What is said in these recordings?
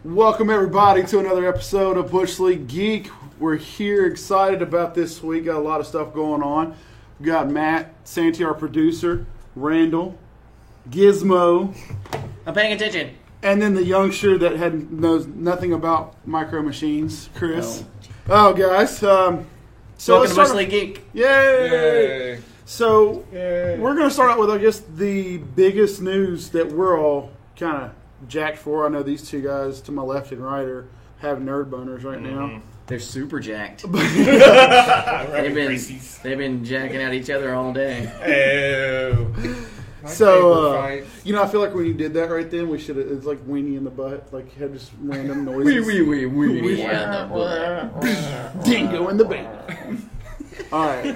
Welcome everybody to another episode of Bush League Geek. We're here excited about this week. Got a lot of stuff going on. We got Matt Santi, our producer, Randall, Gizmo, I'm paying attention. and then the youngster that knows nothing about micro machines, Chris. Oh, guys. So Welcome to Bush League Geek. Yay! So we're going to start out with, I guess, the biggest news that we're all kind of jacked for. I know these two guys to my left and right have nerd boners right now. They're super jacked. They've They've been jacking at each other all day. So, I feel like when you did that right then, we should have, it's like weenie in the butt. Like, you had just random noises. Wee. Yeah, Dingo in the baby. All right.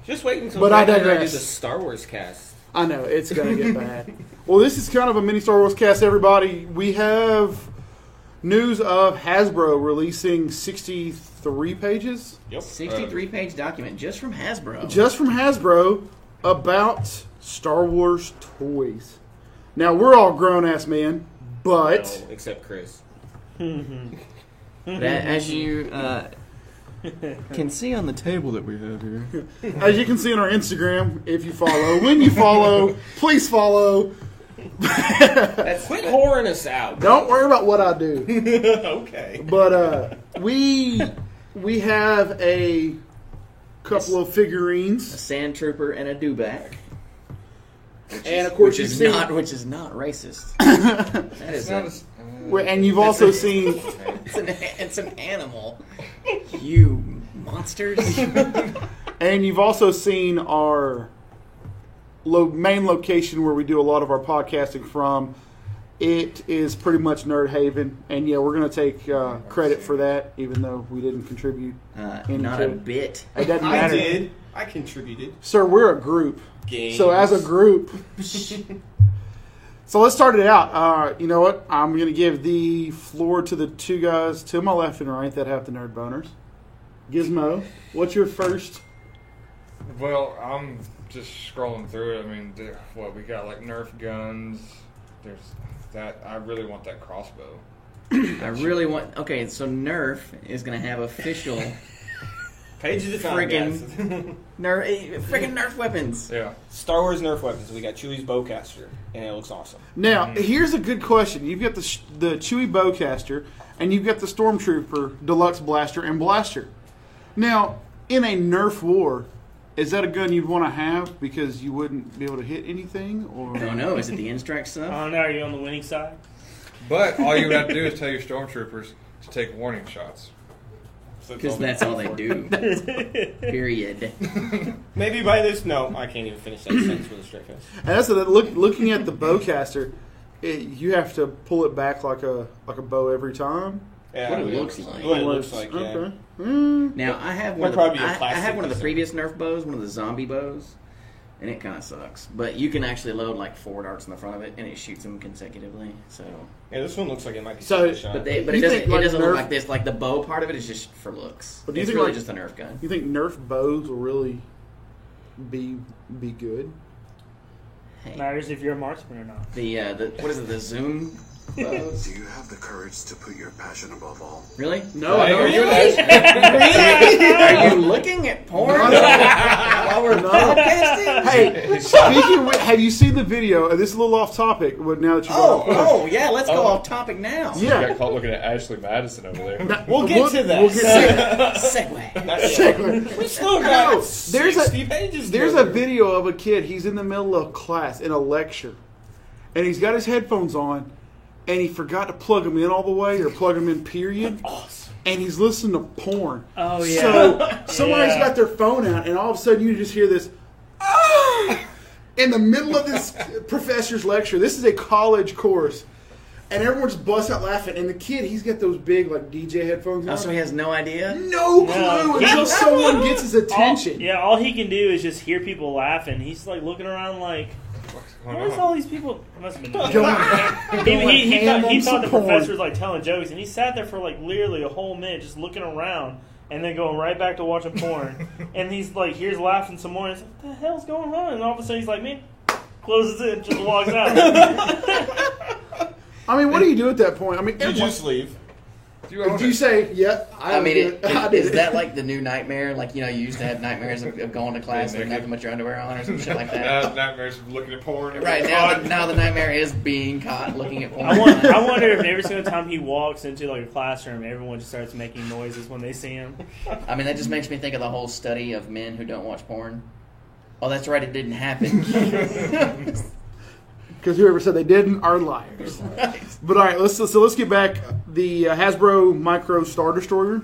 Just wait until But I do digress. the Star Wars cast. I know, it's going to get bad. Well, this is kind of a mini Star Wars cast, everybody. We have news of Hasbro releasing 63 pages. Yep. 63-page document just from Hasbro. Just from Hasbro about Star Wars toys. Now, we're all grown-ass men, but... No, except Chris. As you can see on the table that we have here. as you can see on our Instagram, if you follow, when you follow, please follow. Quit whoring us out. Don't worry about what I do. Okay. But we have a couple of A figurines, sand trooper and a dewback. and of course Which is not racist. That is and you've also seen, it's an animal. You monsters. and you've also seen our main location where we do a lot of our podcasting from. It is pretty much Nerd Haven, and yeah, we're going to take credit for that, even though we didn't contribute. Not a bit. It doesn't matter. I did. I contributed. Sir, we're a group. Games. So as a group, so let's start it out. You know what? I'm going to give the floor to the two guys to my left and right that have the nerd boners. Gizmo, what's your first? Well, I'm just scrolling through it. I mean, we got like Nerf guns. There's that. I really want that crossbow. I really want... Okay, so Nerf is going to have official... Pages of time, Friggin' freaking Nerf weapons. Yeah. Star Wars Nerf weapons. We got Chewie's bowcaster, and it looks awesome. Now, here's a good question. You've got the Chewie Bowcaster, and you've got the Stormtrooper Deluxe Blaster and Blaster. Now, in a Nerf war, is that a gun you'd want to have because you wouldn't be able to hit anything? Or I don't know. Is it the Instrax I stuff? don't know. Are you on the winning side? But all you have to do is tell your stormtroopers to take warning shots. Because that's all they do. Period. Maybe by this. No, I can't even finish that sentence with a straight face. And that's looking at the Bowcaster, you have to pull it back like a bow every time. Yeah, What it looks like. What it looks like, yeah. Okay. Now I have one. That'd probably be a I plastic have one of the thing. previous Nerf bows, one of the zombie bows, and it kind of sucks. But you can actually load like 4 darts in the front of it, and it shoots them consecutively. So, Yeah, this one looks like it might be So- shot. but You it doesn't. think, like, It doesn't Nerf- look like this. Like the bow part of it is just for looks. But do you It's think, really like- just a Nerf gun. You think Nerf bows will really be good? Hey, Matters if you're a marksman or not. the what is it? The Zoom bows? Do you have the courage to put your passion above all? Really? No, Hey, I are don't. you Are you looking at porn while we're podcasting? Hey, speaking of, have you seen the video? And this is a little off topic, but now that you Oh, yeah. Let's go off topic now. yeah. I got caught looking at Ashley Madison over there. We'll get to that. We'll get to Segue. that. We still got No, there's 60 pages. There's a together. video of a kid. He's in the middle of class in a lecture, and he's got his headphones on, and he forgot to plug them in all the way or plug them in. Period. Awesome. And he's listening to porn. Oh, yeah. So somebody's Yeah. got their phone out, and all of a sudden you just hear this. Ah! In the middle of this professor's lecture. This is a college course. And everyone just busts out laughing. And the kid, he's got those big, like, DJ headphones on. Oh, so he has no idea? No clue No. until someone gets his attention. All he can do is just hear people laughing. He's like looking around like, where's all these people? Must have been he thought the professor was like telling jokes, and he sat there for like literally a whole minute just looking around, and then going right back to watching porn. And he's like, here's laughing some more. And it's like, what the hell's going on? And all of a sudden he's like, man, closes it, and just walks out. I mean, what do you do at that point? I mean, You just leave. Do you own do you it? say, "Yeah"? I mean, I did is it. that like the new nightmare? Like, you used to have nightmares of going to class with nothing but your underwear on or some shit like that. Nightmares of looking at porn. Right, now the nightmare is being caught looking at porn. I wonder if every single time he walks into like a classroom, everyone just starts making noises when they see him. I mean, that just makes me think of the whole study of men who don't watch porn. Oh, that's right, it didn't happen. Because whoever said they didn't are liars. Right. But all right, let's get back the Hasbro Micro Star Destroyer.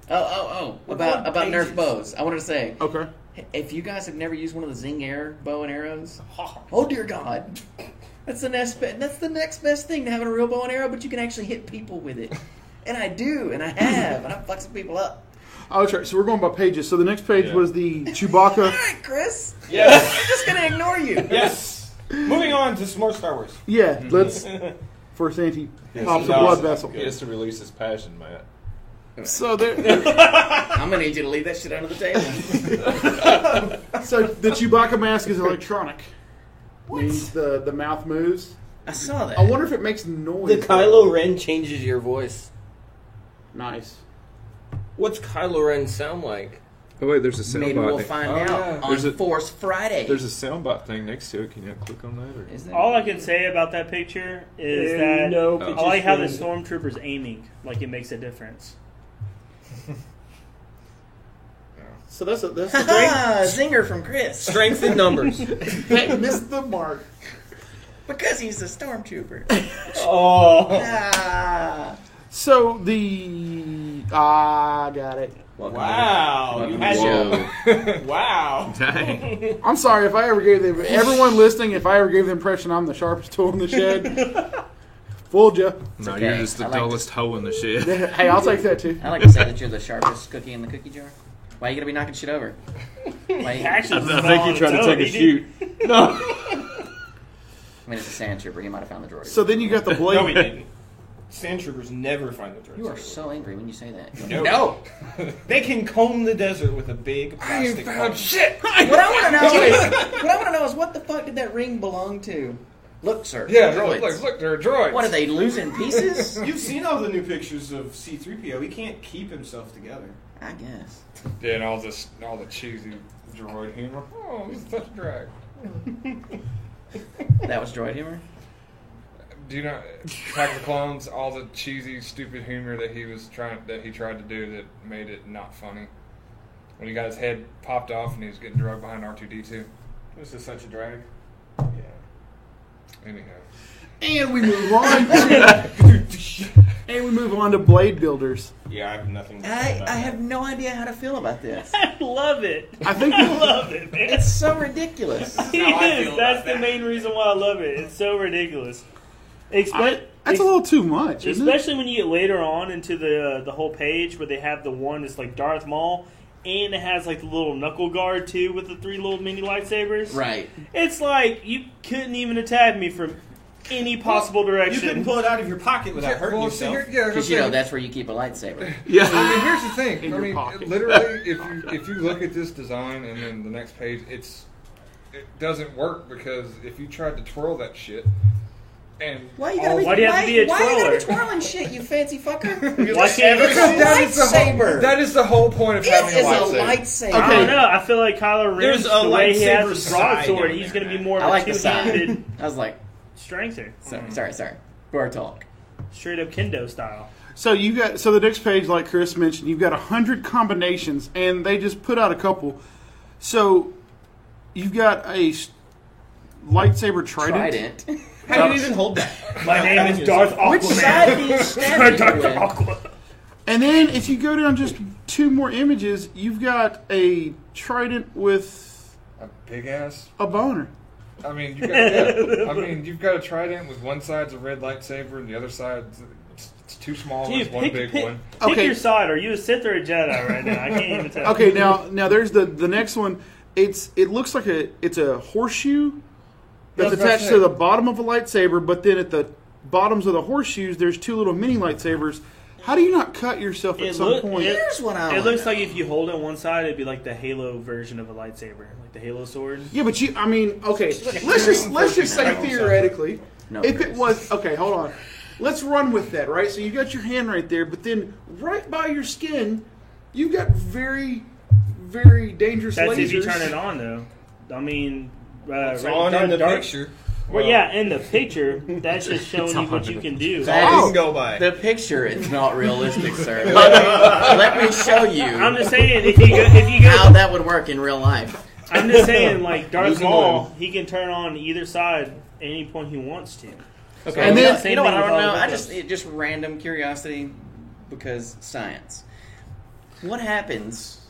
About Nerf bows. I wanted to say, Okay. if you guys have never used one of the Zing Air bow and arrows, oh dear God, that's the next best thing to having a real bow and arrow, but you can actually hit people with it. And I do, and I have, and I'm fucking people up. Oh, that's right. So we're going by pages. So the next page was the Chewbacca. All right, Chris. Yes. I'm just gonna ignore you. Yes. Moving on to some more Star Wars. Yeah, let's for Santi pops a no, blood vessel. He has to release his passion, Matt. So there. I'm gonna need you to leave that shit under the table. So the Chewbacca mask is electronic. Means the mouth moves. I saw that. I wonder if it makes noise. The Kylo Ren changes your voice. Nice. What's Kylo Ren sound like? Oh wait, there's a soundbot. Maybe we'll thing. find Oh, out yeah. on There's a- Force Friday. There's a soundbot thing next to it. Can you click on that? Or? Is there? All I can say about that picture is that I like how the stormtrooper's aiming. Like, it makes a difference. So that's a Zinger from Chris. Strength in numbers. Hey, missed the mark. Because he's a stormtrooper. Oh. Ah. So the got it. Wow. You had Whoa. Wow. Dang. I'm sorry if I ever gave them everyone listening. If I ever gave the impression I'm the sharpest tool in the shed, fooled you. No, okay. you're just the I like dullest hoe in the shed. Hey, I'll take that too. I like to say that you're the sharpest cookie in the cookie jar. Why are you gonna be knocking shit over? Why you, Actually, I think he tried to take a shoot. No. I mean, it's a sand trooper. He might have found the droid. So then you got the blade. No, we didn't. Sand troopers never find the droids. You are so angry when you say that. No. They can comb the desert with a big plastic comb. Shit! What I want to know is what the fuck did that ring belong to? Look, sir. Yeah, droids. look, they're droids. What are they losing pieces? You've seen all the new pictures of C-3PO. He can't keep himself together. I guess. Yeah, and all the cheesy droid humor. Oh, this is such a drag. That was droid humor. Do you know Attack of the Clones? All the cheesy, stupid humor that he tried to do that made it not funny. When he got his head popped off and he was getting drugged behind R2-D2. This is such a drag. Yeah. Anyhow. And we move on to blade builders. Yeah, I have nothing to say I about have no idea how to feel about this. I love it. I think I love it, man. It's so ridiculous. It how I is. feel That's about the that. main reason why I love it. It's so ridiculous. that's a little too much, isn't it? Especially when you get later on into the whole page where they have the one that's like Darth Maul, and it has like the little knuckle guard too with the 3 little mini lightsabers. Right. It's like you couldn't even attack me from any possible You direction. couldn't pull it out of your pocket without hurting well, see, yourself. because Because that's where you keep a lightsaber. Yeah. I mean, here's the thing. In I your mean, pocket. literally, if you look at this design and then the next page, it doesn't work because if you tried to twirl that shit, and Why you gotta Why do you have to be a why you gotta be twirler? twirling shit, you fancy fucker? Why can't It's a lightsaber. that is the whole point of It having is a a lightsaber. lightsaber. I don't know. I feel like Kylo Ren, There's a the way he has lightsaber his side broadsword, down he's there, going to be man. more of I a like the side. two-handed I was like, strengther. sorry. Bar talk. Straight up kendo style. So the next page, like Chris mentioned, you've got 100 combinations, and they just put out a couple. So you've got a lightsaber trident. How do you even hold that? My name is Darth Aquaman. Which side do you stab Darth people with? Aqua. And then if you go down just 2 more images, you've got a trident with A big ass. a boner. I mean, you've got a trident with one side's a red lightsaber and the other side it's 2 small ones, Dude, one pick big one. Okay. your side. Are you a Sith or a Jedi right now? I can't even tell. Okay, now there's the next one. It looks like it's a horseshoe that's That's what I attached said. to the bottom of a lightsaber, but then at the bottoms of the horseshoes, there's 2 little mini lightsabers. How do you not cut yourself at It some look- point? it- Here's what I It wanna looks like know. if you hold it on one side, it'd be like the Halo version of a lightsaber, like the Halo sword. Yeah, but let's just say theoretically, No, if Chris. it was okay, hold on. Let's run with that, right? So you got your hand right there, but then right by your skin, you've got very, very dangerous That's lasers. if you turn it on, though. I mean, It's on in the picture. Well, yeah, in the picture, that's just showing you what you can do. That's all you can go by. The picture is not realistic, sir. Let me show you I'm just saying, if you go, how that would work in real life. I'm just saying, like Darth Losing Maul, limb. he can turn on either side at any point he wants to. Okay, And then- you know what I Same don't thing know? with I all just random curiosity because science. What happens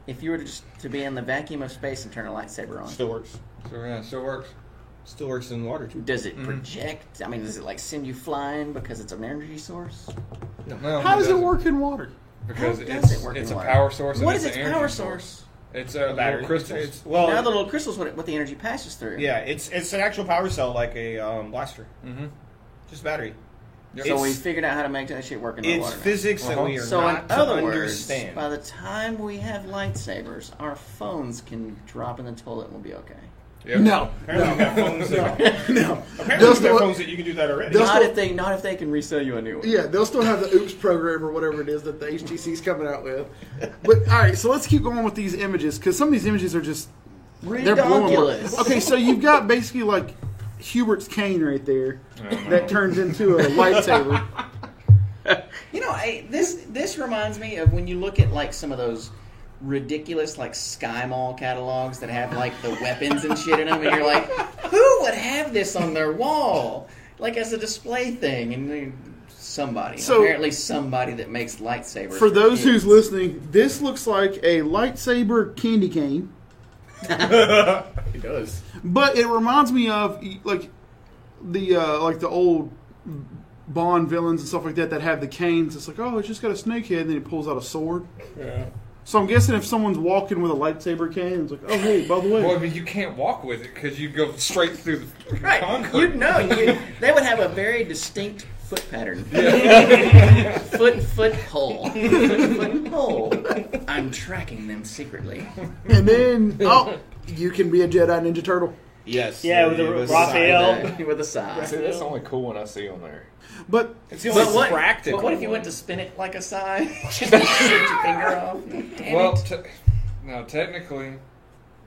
if you were to be in the vacuum of space and turn a lightsaber on? Still works. So yeah, still works. Still works in water too. Does it project? I mean, does it like send you flying because it's an energy source? No, How does it doesn't. work in water? Because How does it's it work it's in a water? power source. And What it's is an its energy power source? It's a Battery. little crystals. It's, well, Now the little crystals, what the energy passes through. yeah, it's an actual power cell like a blaster. Mm-hmm. Just battery. Yep. So we It's- figured out how to make that shit work in the It's water. now. physics that we are So in not to other words, understand. by the time we have lightsabers, our phones can drop in the toilet and we'll be okay. Yep. No. Apparently we've got phones that No. apparently Those we've got what- phones that you can do that already. Those- Not if they can resell you a new one. Yeah, they'll still have the OOPS program or whatever it is that the HTC's coming out with. But all right, so let's keep going with these images because some of these images are just they're blowing. Ridiculous. Okay, so you've got basically like Hubert's cane right there that turns into a lightsaber. You know, this reminds me of when you look at like some of those ridiculous like Sky Mall catalogs that have like the weapons and shit in them, and you're like, who would have this on their wall, like as a display thing? And apparently somebody that makes lightsabers. For those kids. who's listening, this looks like a lightsaber candy cane, It does. but it reminds me of like the old Bond villains and stuff like that have the canes. It's like, oh, it's just got a snake head, and then he pulls out a sword. Yeah. So I'm guessing if someone's walking with a lightsaber cane, it's like, oh, hey, by the way. Well, I mean, you can't walk with it because you go straight through the Right, concrete. you'd know. They would have a very distinct foot pattern. foot hole. Foot hole. I'm tracking them secretly. And then, you can be a Jedi Ninja Turtle. Yes. Yeah, with the it was- Raphael. With a side. See, that's the only cool one I see on there. But It's the only But what, practical. but what if you went to spin it like a sign? Just shoot your finger off? Damn Well, it. now technically,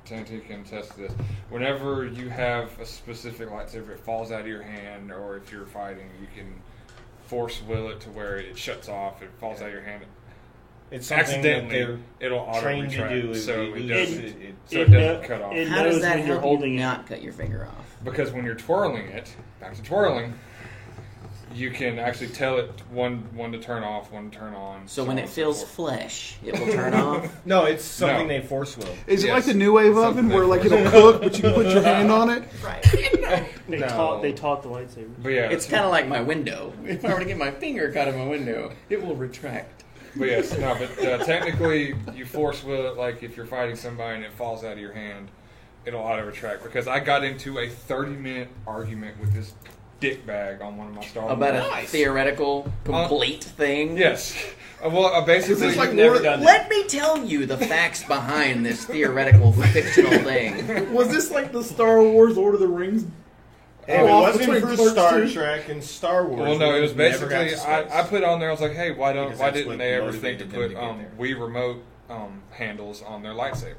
Tanty can attest to this. Whenever you have a specific lightsaber, it falls out of your hand, or if you're fighting, you can force will it to where it shuts off. It falls out of your hand. It's something Accidentally, that it'll auto trained to retract, do. so You it lose doesn't. it. So it doesn't cut off. it How does knows that when you're help holding you it. not cut your finger off? Because when you're twirling it, back to twirling, you can actually tell it one to turn off, one to turn on. So when on it and so feels forth. flesh, it will turn off? No, it's something No. they force will. is it Yes. like the New Wave oven Something where like they it'll cook, but you can put your hand on it? They No. taught the lightsaber. But yeah, It's kind of like my window. If I were to get my finger cut in my window, it will retract. But yes, no, but technically you force will it, like if you're fighting somebody and it falls out of your hand, it'll auto retract. Because I got into a 30-minute argument with this dick bag on one of my Star Wars. About a Nice. theoretical, complete thing. Yes. Well, basically, Is this like you've never more- done that. Let me tell you the facts behind this theoretical, fictional thing. Was this like the Star Wars Lord of the Rings? If it off wasn't between for Clerks Star 2? Trek and Star Wars. Well, no, it was we never got basically to space. I put on there. I was like, hey, why Because didn't that's what they ever think to motivated put them to get Wii remote handles on their lightsabers?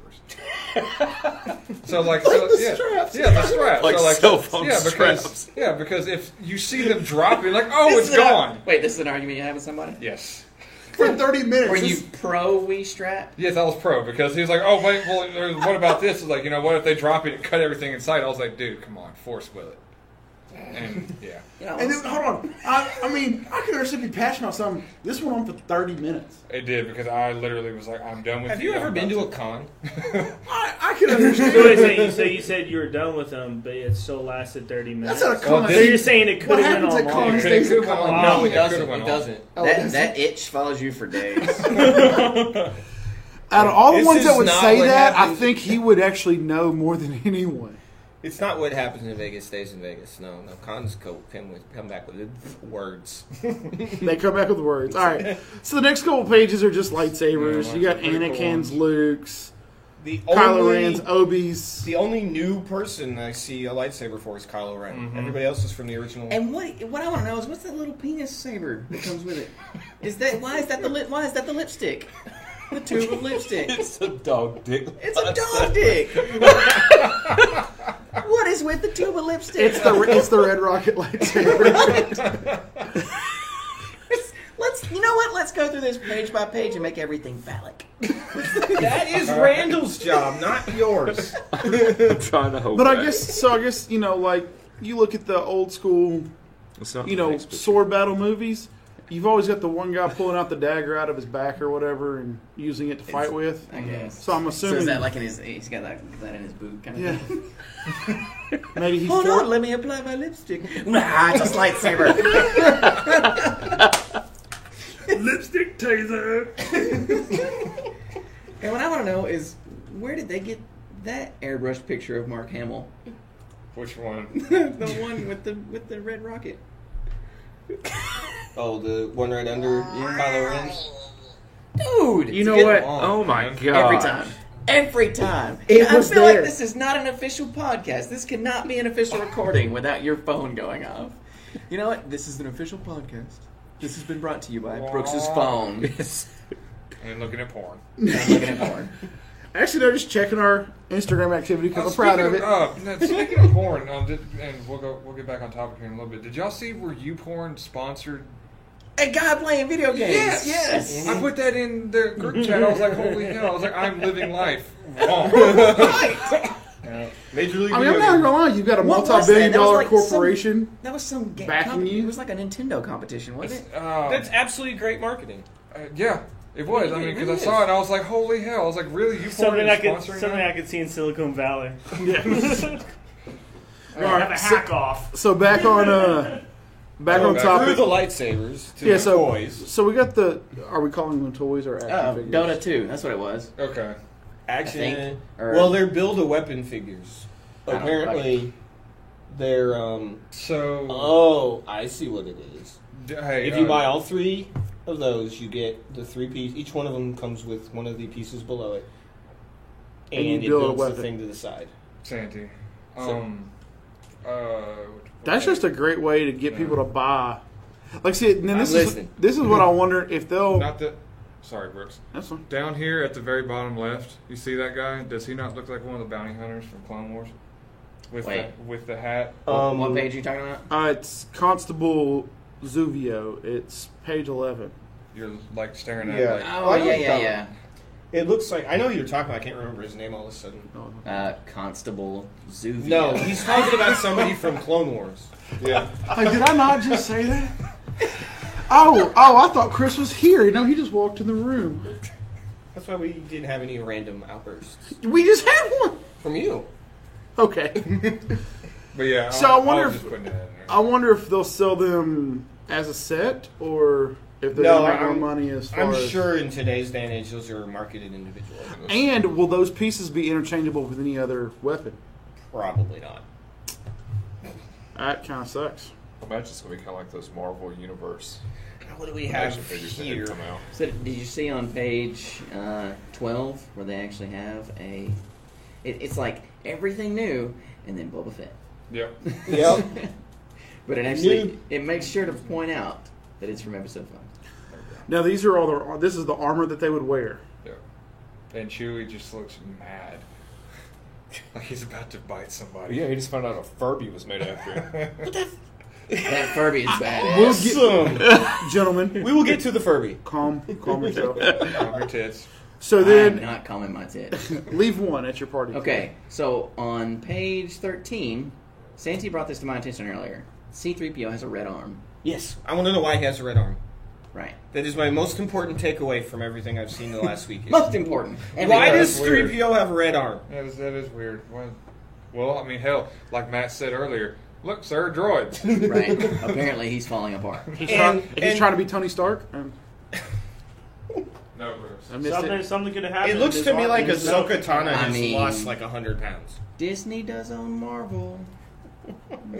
So like, the straps. Yeah, the straps. Like so, cell phone because straps. because if you see them drop, you're like, oh, This it's is an ar- gone. Wait, this is an argument you have with somebody? Yes. For 30 minutes. Were This- you pro Wii strap? Yes, I was pro because he was like, "Oh wait, well, what about this?" It's like, you know, what if they drop it and cut everything inside? I was like, "Dude, come on, force will it." And yeah, You know, and then, hold on. I mean, I could understand be passionate about something. This went on for 30 minutes. it did because I literally was like, "I'm done with Have you." you ever I'm been to about a con? I could understand. So wait, so you said you were done with them, but it still lasted 30 minutes. That's not a con. So you're saying it What could have happens been at on con longer. stays at It could've con. went No, on. it It doesn't. could've went It on. doesn't. Oh, that itch follows you for days. Out of all the This ones that is would not say what that, I happens. think he would actually know more than anyone. It's not what happens in Vegas stays in Vegas. No, cons come back with words. They come back with words. All right. So the next couple pages are just lightsabers. Yeah, You got pretty cool Anakin's, ones. Luke's. Kylo Ren's, Obi's. The only new person I see a lightsaber for is Kylo Ren. Mm-hmm. Everybody else is from the original. And what I want to know is what's that little penis saber that comes with it? Why is that the lipstick? The tube of lipstick. It's a dog dick. It's a dog dick. What is with the tube of lipstick? It's the Red Rocket lightsaber. You know what? Let's go through this page by page and make everything phallic. That is Randall's job, not yours. I'm trying to hope. But I guess like you look at the old school, sword battle movies. You've always got the one guy pulling out the dagger out of his back or whatever and using it to fight with. I guess. So I'm So assuming is that like he's got that in his boot kind of yeah. thing? Maybe he's Hold on, let me apply my lipstick. Nah, it's a lightsaber. Lipstick taser. And what I want to know is, where did they get that airbrushed picture of Mark Hamill? Which one? The one with the red rocket. Oh, the one right under Kylo Ren's? Dude! You know get what? on. Oh my god! Every time. It I was feel there. like this is not an official podcast. This cannot be an official recording without your phone going off. You know what? This is an official podcast. This has been brought to you by Brooks's phone. And looking at porn. Looking at porn. Actually, they're just checking our Instagram activity because I'm proud of it. Speaking of porn, and we'll get back on topic here in a little bit. Did y'all see where YouPorn sponsored? A guy playing video games. Yes. I put that in the group chat. I was like, holy hell! I was like, I'm living life wrong. Major League I mean, Video I'm not Games. gonna lie. You've got a What was multi-billion-dollar that? That was like corporation. That was some game. Backing you? It was like a Nintendo competition, wasn't it? That's absolutely great marketing. Yeah, it was. I mean, because I saw it, and I was like, holy hell! I was like, really? YouPorn Something is sponsoring I that? could see in Silicon Valley. Yeah. Have a hack off. So back on Through topic. the lightsabers to Yeah. the So toys. so we got the. Are we calling them toys or action figures? Dota 2. That's what it was. Okay. Action. I think, or- Well, they're build-a-weapon figures. I don't Apparently, they're. So, Oh, I see what it is. hey, If you buy all three of those, you get the 3-piece. Each one of them comes with one of the pieces below it, And you and it build a builds the weapon. thing to the side. Santy, That's just a great way to get people to buy. Like, see, and then this is listening. what I wonder if they'll. not that. Sorry, Brooks. That's fine. Down here at the very bottom left, you see that guy? Does he not look like one of the bounty hunters from Clone Wars? Wait. With the hat. What page are you talking about? It's Constable Zuvio. It's page 11. You're like staring at. Yeah. Like, Oh, I know yeah. It looks like I know who you're talking about. I can't remember his name all of a sudden. Constable Zuvio. No, he's talking about somebody from Clone Wars. yeah. Like, did I not just say that? Oh, I thought Chris was here. No, he just walked in the room. That's why we didn't have any random outbursts We just had one. from you. Okay. But yeah. So I wonder was if- just putting it in there. I wonder if they'll sell them as a set or if they're No, going to make more I'm- money as far I'm as. sure in today's day and age, those are marketed individually. And will those pieces be interchangeable with any other weapon? Probably not. That kind of sucks. I imagine it's gonna be kind of like those Marvel Universe What do we have action figures that here? did come out. So did you see on page 12 where they actually have a? It's like everything new, and then Boba Fett. Yep. Yep. But it makes sure to point out that it's from episode 5. Now these are all the. This is the armor that they would wear. Yep. And Chewie just looks mad. Like he's about to bite somebody. Yeah, he just found out a Furby was made after him. That Furby is badass. We'll get, gentlemen, We will get to the Furby. calm yourself. Calm your tits. So I'm then, not calming my tits. leave one at your party. Okay, so on page 13, Santi brought this to my attention earlier. C-3PO has a red arm. Yes. I want to know why he has a red arm. Right. That is my most important takeaway from everything I've seen the last week. Most important. And Why because- does 3PO have a red arm? That is weird. Well, I mean, hell, like Matt said earlier, look, sir, droids. Right. Apparently he's falling apart. He's And- trying to be Tony Stark. No, Bruce. I missed it. Something could have happened. It looks to me like There's Ahsoka Tano I has mean- lost like 100 pounds. Disney does own Marvel.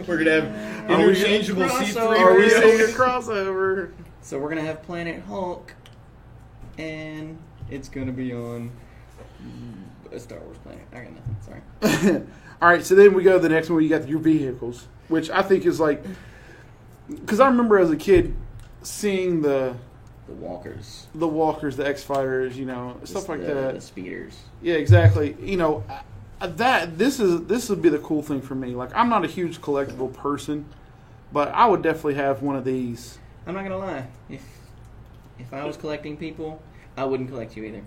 We're gonna have Are we- interchangeable crossover. Are we seeing a C3POs. crossover? So we're going to have Planet Hulk, and it's going to be on A Star Wars planet. I got nothing. Sorry. All right, so then we go to the next one where you got your vehicles, which I think is like, because I remember as a kid seeing the walkers, the X Fighters, stuff like that. The speeders. Yeah, exactly. This would be the cool thing for me. Like, I'm not a huge collectible person, but I would definitely have one of these. I'm not gonna lie. If I was collecting people, I wouldn't collect you either.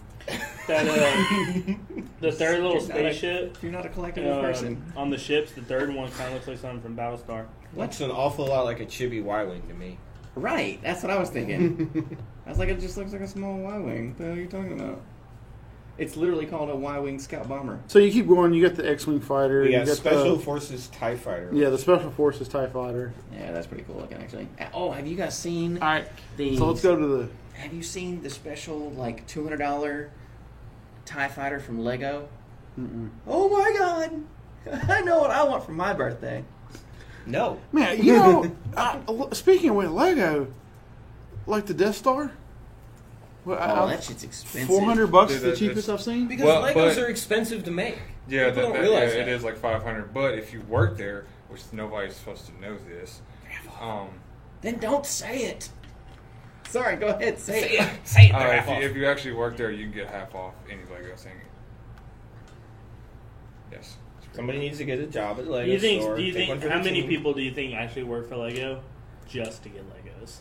The third little spaceship. You're not a collectible person. On the ships, the third one kind of looks like something from Battlestar. Looks an awful lot like a chibi Y-wing to me. Right, that's what I was thinking. I was like, it just looks like a small Y-wing. What the hell are you talking about? It's literally called a Y-wing scout bomber. So you keep going. You got the X-wing fighter. We you got got Special Forces TIE Fighter. Yeah, the Special Forces TIE fighter. Yeah, that's pretty cool looking, actually. Oh, have you guys seen? All right. So let's go to the. Have you seen the special like $200 TIE fighter from Lego? Mm-mm. Oh my God! I know what I want for my birthday. No. Man, speaking with Lego, like the Death Star. Well, that shit's expensive. $400 is the cheapest I've seen. Because Legos are expensive to make. Yeah, People don't realize that. it is like $500. But if you work there, which nobody's supposed to know this, then don't say it. Sorry, go ahead, say it. Say it. If you actually work there, you can get half off any Lego thing. Yes. Somebody needs to get a job at Lego. Do you think how many people do you think actually work for Lego just to get Legos?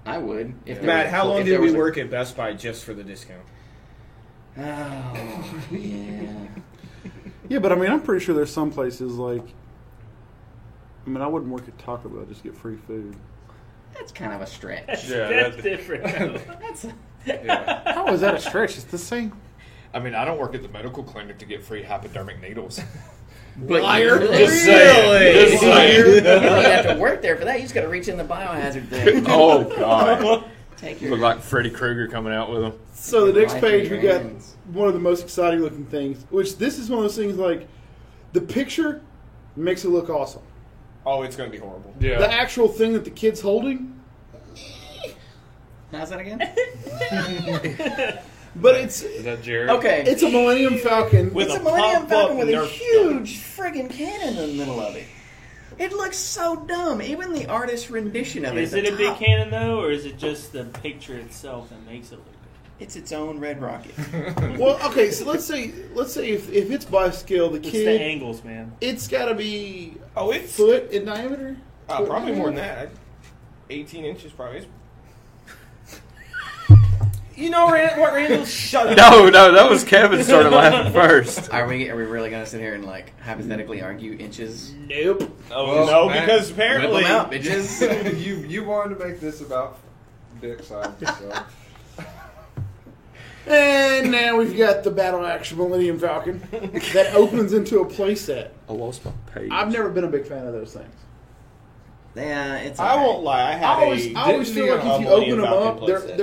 I would. Matt, how long did we work at Best Buy just for the discount? Oh, yeah. Yeah, but I mean, I'm pretty sure there's some places like. I mean, I wouldn't work at Taco Bell just to get free food. That's kind of a stretch. That's different. How is that a stretch? It's the same. I mean, I don't work at the medical clinic to get free hypodermic needles. But Liar. Just saying. Just saying. You don't even have to work there for that. You just got to reach in the biohazard thing. Oh, God. Take You look like Freddy Krueger coming out with them. So the next page, we got hands. one of the most exciting looking things, which this is one of those things like the picture makes it look awesome. Oh, it's going to be horrible. Yeah. The actual thing that the kid's holding, How's that again? but it's Is that Jared? Okay. it's a Millennium Falcon. With It's a a Millennium pop-up Falcon with a Nerf huge friggin' cannon in the middle of it. It looks so dumb. Even the artist rendition of it. Is it a big cannon though, or is it just the picture itself that makes it look good? It's its own red rocket. Well, okay, so let's say if it's by scale, the It's the kid, angles, man. it's got to be Oh, it's foot in diameter. probably more than that. 18 inches probably. You know what, Randall? Shut up. No, that was Kevin started laughing first. Are we really gonna sit here and like hypothetically argue inches? Nope. Oh, Well, no, Matt, because Whip apparently. them out, bitches. you wanted to make this about dick size, so. And now we've got the Battle Action Millennium Falcon that opens into a playset. I lost my page. I've never been a big fan of those things. Yeah, it's. I okay. won't lie. I always feel like if you open Millennium them up, Falcon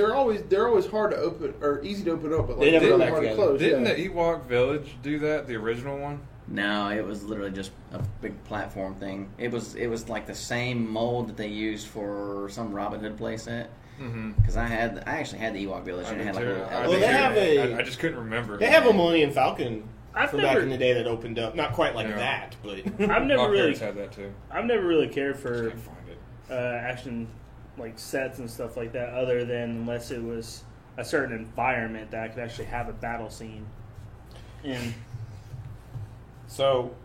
they're always hard to open or easy to open up, but They like never really go back hard to together. close. Didn't yeah. the Ewok Village do that? The original one? No, it was literally just a big platform thing. It was like the same mold that they used for some Robin Hood playset. Mm-hmm. Because I actually had the Ewok Village and it had like a little. Well, they have I just couldn't remember. They have a Millennium Falcon I've from never- back in the day that opened up. Not quite like Yeah. that, but I've My never really, parents had that too. I've never really cared for Can't find it. action like sets and stuff like that, other than unless it was a certain environment that could actually have a battle scene. And so.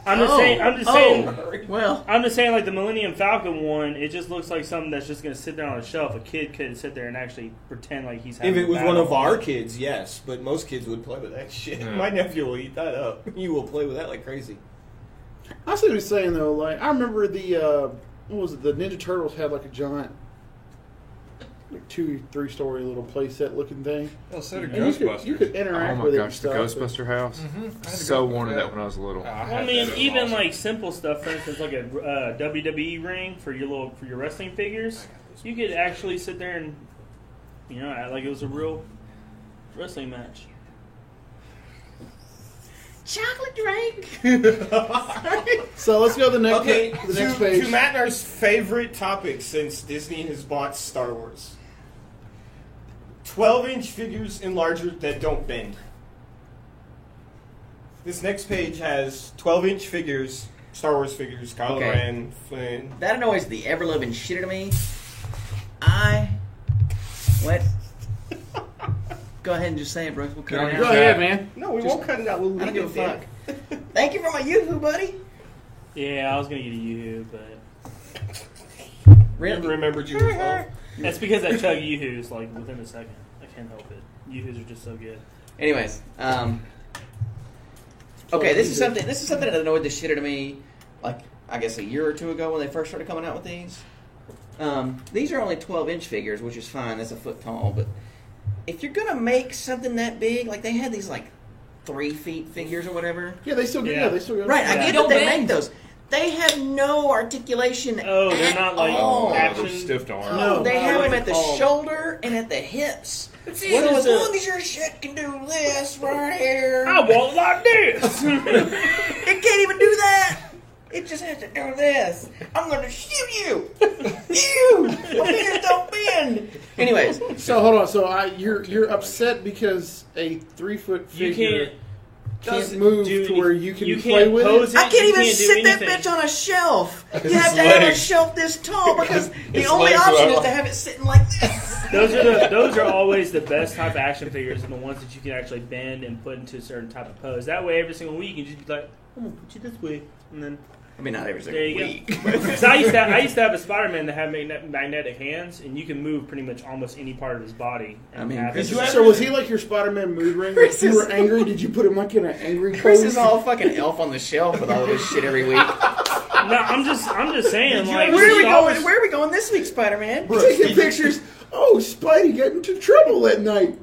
I'm just saying. Well, I'm just saying, like the Millennium Falcon one, it just looks like something that's just going to sit there on a shelf. A kid could sit there and actually pretend like he's having If it a was one battle. of our kids, yes, but most kids would play with that shit. Yeah. My nephew will eat that up. You will play with that like crazy. I see what he's saying though. Like I remember the what was it? The Ninja Turtles had like a giant, like 2-3 story little playset looking thing. Oh, so did And Ghostbusters. you could interact Oh my with it. gosh, the and stuff, Ghostbuster house. I had to So go wanted with that when I was little. I Well, had I mean, that. It was even awesome. like simple stuff, for instance, like a WWE ring for your wrestling figures, you could actually sit there and act like it was a real wrestling match. chocolate drink. So let's go to the next. Okay, the next to page. Matt and I's favorite topic since Disney has bought Star Wars. 12-inch figures and larger that don't bend. This next page has 12-inch figures, Star Wars figures, Kylo Okay. Ren, Flynn. That annoys the ever-loving shit out of me. What? Go ahead and just say it, Brooks. We'll cut it Go out. ahead, man. No, we won't cut it out. We'll I don't leave give a it there. fuck. Thank you for my yoo-hoo, buddy. Yeah, I was gonna get a yoo-hoo, but Really? Remembered you as well. that's because I chug yoo-hoos like within a second. I can't help it. Yoo-hoos are just so good. Anyways, okay, this is something that annoyed the shit out of me, like, I guess a year or two ago when they first started coming out with these. These are only 12-inch figures, which is fine. That's a foot tall. But if you're going to make something that big, like they had these, like, 3 feet figures or whatever. Yeah, they still get. Yeah, they still get. Right, I Yeah. get that they make those. They have no articulation Oh, they're at not like all. action. Stiff arms. No. They have them at the Oh. shoulder and at the hips. What is As it? long as your shit can do this right here. I walk like this. It can't even do that. It just has to do this. I'm going to shoot you. You. My fingers don't bend. Anyways, So hold on. So you're upset because a 3-foot You figure can't can't move do to where you can you play can't with pose it. I can't You even do sit that anything. bitch on a shelf. You have to have a shelf this tall because the His only legs option are is up. to have it sitting like this. Those are always the best type of action figures and the ones that you can actually bend and put into a certain type of pose. That way, every single week you can just be like, I'm gonna put you this way, and then I mean, not every there single you week. go. Because I used to have a Spider-Man that had magnetic hands, and you can move pretty much almost any part of his body. And I mean, have Chris it- is- So was he like your Spider-Man mood ring? Chris If you were is- angry, did you put him like in an angry Chris pose? is all fucking elf on the shelf with all of this shit every week. No, I'm just saying, like, Where are we Star Wars- going? Where are we going this week, Spider-Man? Taking pictures. Oh, Spidey got into trouble at night.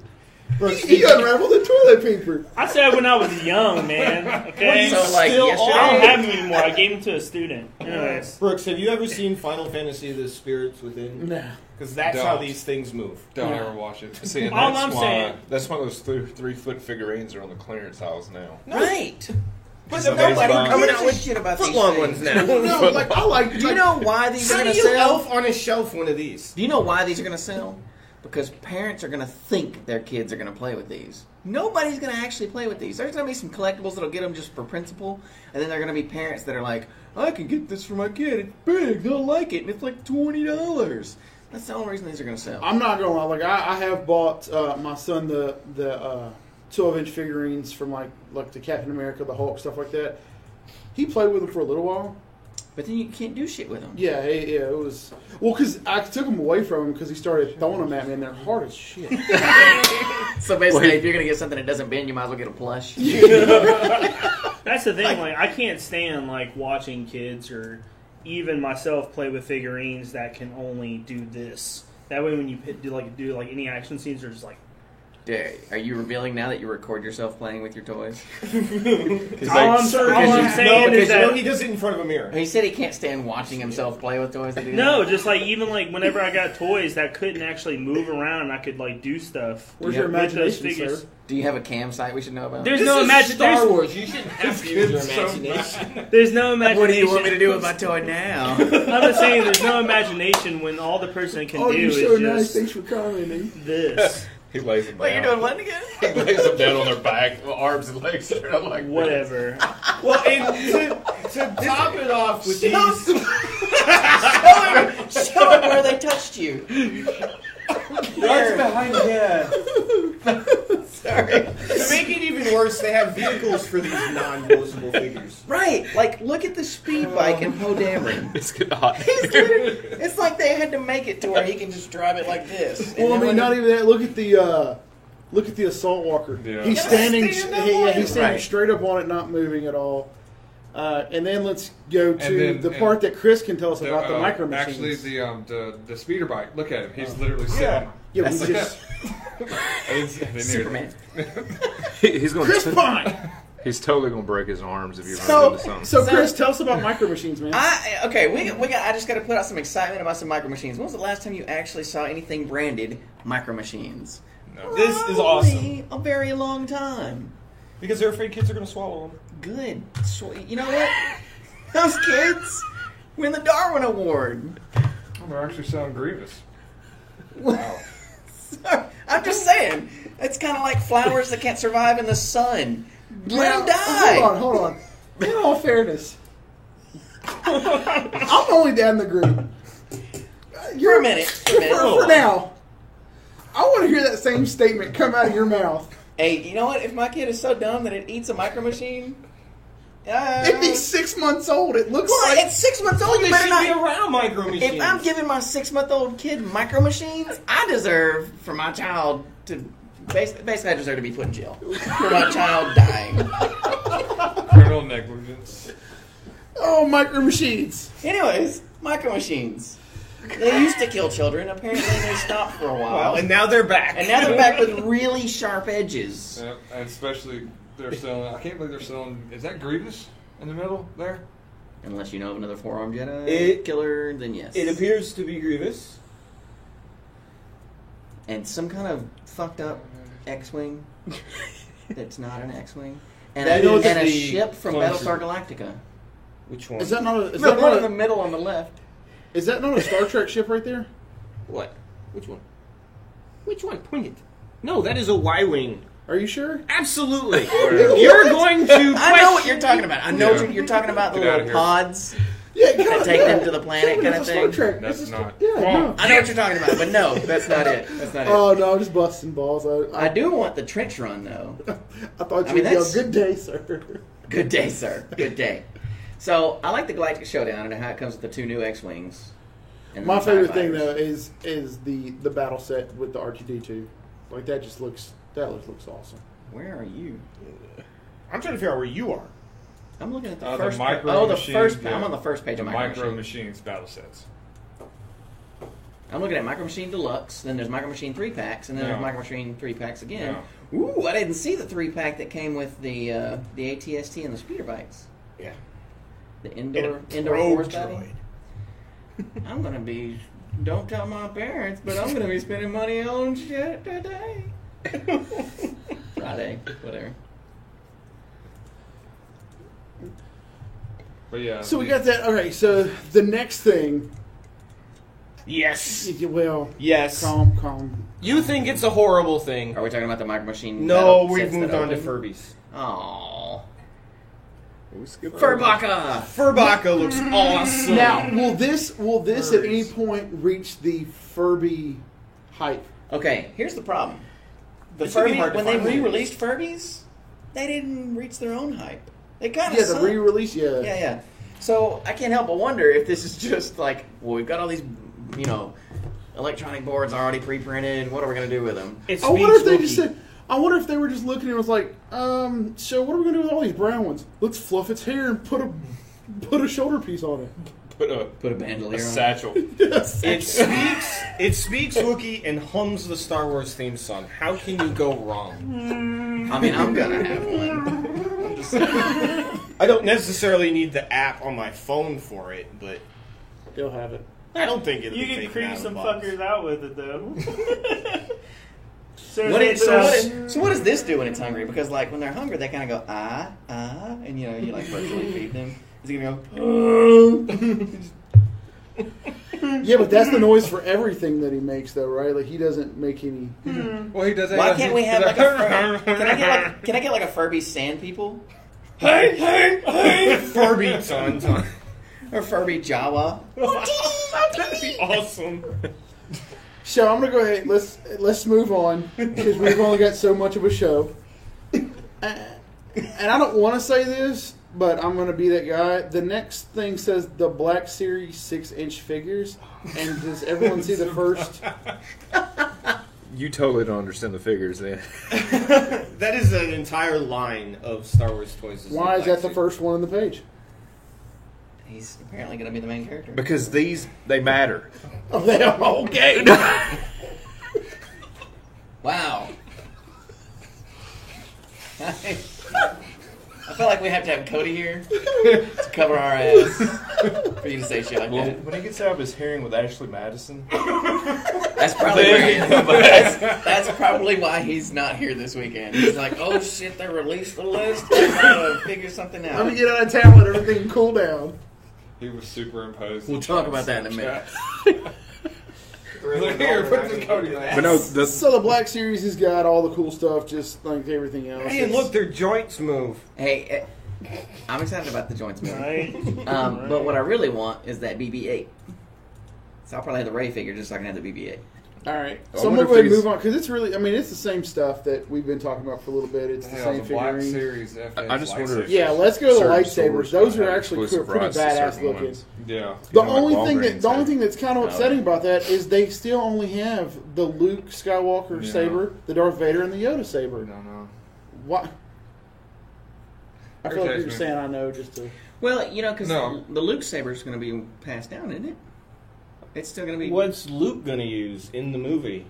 He unraveled the toilet paper. I said when I was young, man. Okay, So, like, Still yesterday? I don't have them anymore. I gave them to a student. Anyways, Brooks, have you ever seen Final Fantasy: The Spirits Within? Nah. Because that's Don't. how these things move. Don't Yeah. ever watch it. See, and All that's I'm why saying- that's why those 3-foot figurines are on the clearance aisles now. Right. But Somebody's nobody buying- coming Coming out out with with shit about these Foot-long things. ones now. No, like I like. Do you know why these are How do going to you sell? elf on a shelf one of these? Do you know why these are going to sell? Because parents are going to think their kids are going to play with these. Nobody's going to actually play with these. There's going to be some collectibles that'll get them just for principle, and then there are going to be parents that are like, I can get this for my kid. It's big. They'll like it, and it's like $20. That's the only reason these are going to sell. I'm not gonna lie. Like I have bought my son the 12-inch figurines from like the Captain America, the Hulk, stuff like that. He played with them for a little while. But then you can't do shit with them. Yeah, it was because I took them away from him because he started throwing them at me, and they're hard as shit. So basically, if you're going to get something that doesn't bend, you might as well get a plush. that's the thing. Like, I can't stand like watching kids or even myself play with figurines that can only do this. That way, when you do like any action scenes, they're just like. Are you revealing now that you record yourself playing with your toys? All I'm saying because is that he does it in front of a mirror. He said he can't stand watching himself play with toys. That do no, that. just like even like whenever I got toys that couldn't actually move around, I could like do stuff. Where's Yeah, your with those imagination, figures. sir? Do you have a cam site we should know about? There's This no is imagine. Star Wars. You shouldn't have to use your imagination. There's no imagination. What do you want me to do with my toy now? I'm just saying, there's no imagination when all the person can Oh, do you're is so just nice. Thanks for commenting. this, He lays them down. Wait, you're doing what again? He lays them down on their back, arms and legs. They're like whatever. Well, and to top it off with these, Show them where they touched you. right behind, yeah. Sorry. To make it even worse, they have vehicles for these non-noticeable figures. Right, like look at the speed bike in Poe Dameron. it's getting hot. It's like they had to make it to where he can just drive it like this. Well, I mean, not even that. Look at the assault walker. Yeah. He's Yeah, standing. stand up He's on standing it. Right. straight up on it, not moving at all. And then let's go to And then- the part that Chris can tell us The, about the micro machines. Actually, the speeder bike. Look at him. He's literally sitting. yeah, That's we like just Superman. He's going Chris Pine. He's totally going to break his arms if you run So, into something. so Chris, tell us about micro machines, man. I just got to put out some excitement about some micro machines. When was the last time you actually saw anything branded micro machines? No. This is awesome. A very long time. Because they're afraid kids are going to swallow them. Good. You know what? Those kids win the Darwin Award. Oh, they're actually selling Grievous. Wow. I'm just saying. It's kind of like flowers that can't survive in the sun. Let him die. Hold on. In all fairness, I'm only down the group. For a minute. For now, I want to hear that same statement come out of your mouth. Hey, you know what? If my kid is so dumb that it eats a Micro Machine, if he's 6 months old, it looks well, like it's 6 months old. You They better should not. be around Micro Machines. If I'm giving my 6-month-old kid Micro Machines, I deserve for my child to. Basically, I deserve to be put in jail for my child dying. Criminal negligence. oh, Micro Machines. Anyways, Micro Machines. They used to kill children. Apparently, they stopped for a while. Well, and now they're back. And now they're back with really sharp edges. Yep, and especially they're selling. I can't believe they're selling. Is that Grievous in the middle there? Unless you know of another four-armed Jedi killer, then yes. It appears to be Grievous. And some kind of fucked up X-wing that's not an X-wing. And, That a, is and a the ship from closer. Battlestar Galactica. Which one? Is that not a? Is The that one not in the a, middle on the left. is that not a Star Trek ship right there? What? Which one? Which one? Point it. No, that is a Y-wing. Are you sure? Absolutely. You're going to. I know what you're talking about. I know Yeah. what you're talking about. The Get outta little here. pods Yeah, that take them to the planet kind of It's a Star thing. Trek. That's It's a- not. Yeah, Come on. no. I know what you're talking about, but no, that's not it. That's not it. Oh no, I'm just busting balls. I do want the trench run though. I thought I you mean, would yell, that's- "Good day, sir." Good day, sir. Good day. So I like the Galactic Showdown and how it comes with the 2 new X-wings. And My the favorite TIE thing fighters. though is the battle set with the R2D2. Like that just looks looks awesome. Where are you? I'm trying to figure out where you are. I'm looking at the The first. Micro Oh, the Machines, first. yeah. I'm on the first page The of Micro, Micro Machine. Machines battle sets. I'm looking at Micro Machine Deluxe. Then there's Micro Machine 3-packs, and then there's No. Micro Machine 3-packs again. Ooh, I didn't see the 3-pack that came with the ATST and the speeder bikes. Yeah. The And indoor a force droid. battle. I'm gonna be. Don't tell my parents, but I'm gonna be spending money on shit today. Friday, whatever. But yeah. So we got that. Okay, so the next thing. Yes. Well, Yes. calm. You think it's a horrible thing? Are we talking about the Micro Machine? No, battle we've sets moved that on to open? Furbies. Aww. Furbaka. Furbaka! Furbaka looks awesome. Now, will this at any point reach the Furby hype? Okay, here's the problem. The It's gonna be Furby, hard to when they find movies. re-released Furbies, they didn't reach their own hype. They kind of Yeah, the re-release. Yeah. So I can't help but wonder if this is just like, well, we've got all these, electronic boards already pre-printed. What are we going to do with them? It's I wonder if they Wookiee. just said. I wonder if they were just looking and was like, so what are we gonna do with all these brown ones? Let's fluff its hair and put a shoulder piece on it. Put a a bandolier on. satchel. Yes. It speaks Wookiee and hums the Star Wars theme song. How can you go wrong? I mean, I'm gonna have one. I don't necessarily need the app on my phone for it, but You'll have it. I don't think it'll You be can taken creep out of some the box. fuckers out with it though. So what does this do when it's hungry? Because like when they're hungry, they kind of go and you like virtually feed them. Is he gonna go? Yeah, but that's the noise for everything that he makes, though, right? Like he doesn't make any. Well, he does that. Why can't we have like a? Can I get like a Furby sand people? Hey! Furby ton. Or Furby Jawa? That'd be awesome. So I'm gonna go ahead. Let's move on because we've only got so much of a show. And I don't want to say this, but I'm gonna be that guy. The next thing says the Black Series 6-inch figures, and does everyone see the first? You totally don't understand the figures, then. That is an entire line of Star Wars toys. Why is that the first one on the page? He's apparently going to be the main character. Because they matter. Oh, they are okay. Wow. I feel like we have to have Cody here to cover our ass for you to say shit like Well, that. when he gets out of his hearing with Ashley Madison, That's probably that's probably why he's not here this weekend. He's like, oh shit, they released the list. I gotta figure something Let me out. get out of town, let everything cool down. He was superimposed. We'll talk about that in a minute. Here, put this coat in But no, the So the Black Series has got all the cool stuff, just like everything else. Hey, and look, their joints move. Hey, I'm excited about the joints movie. Right? But what I really want is that BB-8. So I'll probably have the Ray figure just so I can have the BB-8. All right, I so I'm wonder gonna go ahead if and these- move on because it's really, I mean, it's the same stuff that we've been talking about for a little bit. It's the Hell, same the Black figurines. Series FX I just wonder if- lightsabers. Yeah, let's go to the certain lightsabers. stores Those are have actually exclusive pretty rights to badass certain looking. ones. Yeah. The You know, like only thing Walgreens the only have. thing that's kind of upsetting about that is they still only have the Luke Skywalker Yeah. saber, the Darth Vader, and the Yoda saber. No. What? I feel like Irritates you're me. saying I know just to. Well, you know, because No. the Luke saber is going to be passed down, isn't it? It's still going to be. What's Luke gonna use in the movie?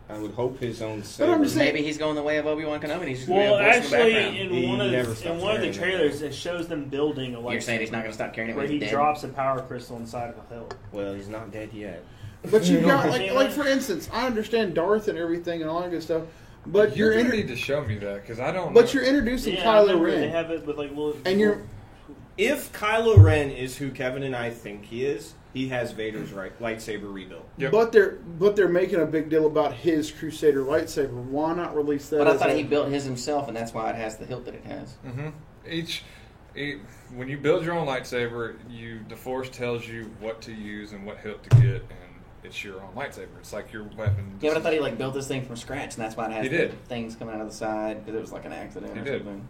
I would hope his own saber. But I'm just saying- Maybe he's going the way of Obi-Wan Kenobi. And he's just Well, going to actually, background. in He one of never the stops trailers, wearing trailers, it shows them building a You're saying he's not going to stop carrying it where when he he's dead? drops a power crystal inside of a hill. Well, he's not dead yet. But you got Yeah. like for instance, I understand Darth and everything and all that good stuff, but You're you're gonna in, need to show me that because I don't. but know. you're introducing Yeah, I Kylo remember they Ren, have it with like little. and you're If Kylo Ren is who Kevin and I think he is, he has Vader's lightsaber rebuilt. Yep. but they're making a big deal about his Crusader lightsaber. Why not release that? But I as thought a- he built his himself, and that's why it has the hilt that it has. Mm-hmm. When you build your own lightsaber, the Force tells you what to use and what hilt to get, and it's your own lightsaber. It's like your weapon. Yeah, but I thought he like built this thing from scratch, and that's why it has He the did. things coming out of the side because it was like an accident He or did. something.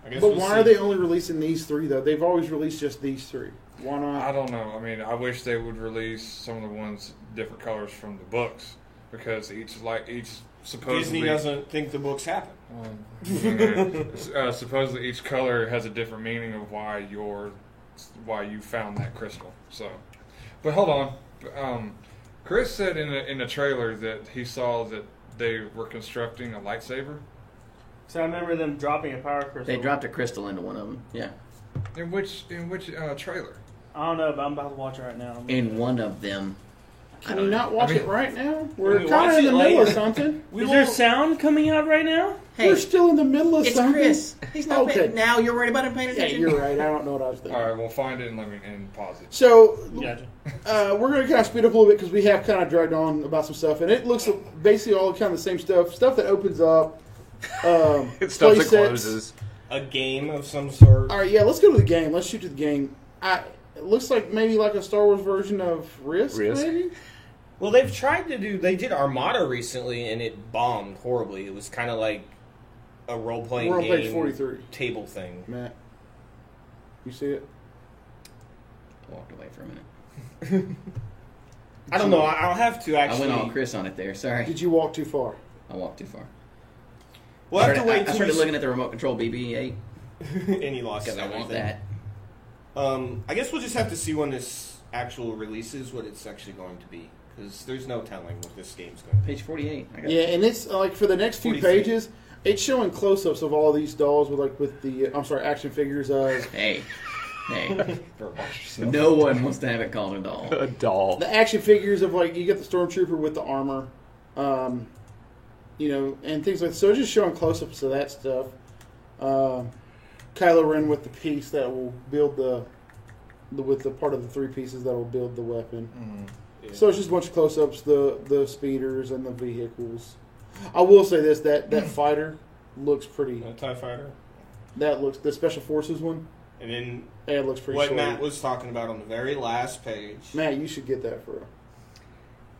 I guess But we'll why see. are they only releasing these three though? They've always released just these three. Why I not? don't know. I mean, I wish they would release some of the ones different colors from the books because each supposedly Disney doesn't think the books happen. supposedly each color has a different meaning of why you found that crystal. So, but hold on. Chris said in the trailer that he saw that they were constructing a lightsaber. So I remember them dropping a power crystal. They dropped a crystal into one of them. Yeah, In which trailer? I don't know, but I'm about to watch it right now. in one of them. Can you not watch it right now? We're we kind watch of in the it middle of later. something. Is there sound coming out right now? Hey, We're still in the middle of it's something. Chris. He's not Okay. paying, now. You're worried about him paying Yeah, attention. you're right. I don't know what I was thinking. All right, we'll find it and and pause it. So Gotcha. we're going to kind of speed up a little bit because we have kind of dragged on about some stuff, and it looks basically all kind of the same stuff. Stuff that opens up. It stuff that playsets. closes. A game of some sort. All right, yeah, let's go to the game. Let's shoot to the game. It looks like maybe like a Star Wars version of Risk. Maybe? Well, they've tried to do. They did Armada recently, and it bombed horribly. It was kind of like a role-playing We're on game page 43. table thing. Matt, you see it? Walked away for a minute. I don't know. I'll have to I actually. went on Chris on it there. Sorry, Did you walk too far? I walked too far. We'll have to I wait till started we looking at the remote control BB-8 and he lost because I want everything. that. I guess we'll just have to see when this actual releases what it's actually going to be, because there's no telling what this game's going to be. Page 48. I got Yeah, and it's like for the next few 43. pages, it's showing close-ups of all these dolls with the action figures of Hey. No one wants to have it called a doll. A doll. the action figures of like you get the stormtrooper with the armor, and things like so. It's just showing close-ups of that stuff. Kylo Ren with the piece that will build with the part of the three pieces that will build the weapon. Yeah. So it's just a bunch of close-ups, the speeders and the vehicles. I will say this: that fighter looks pretty. A TIE Fighter. That looks the special forces one. And then It looks pretty. what sweet. Matt was talking about on the very last page. Matt, you should get that for real.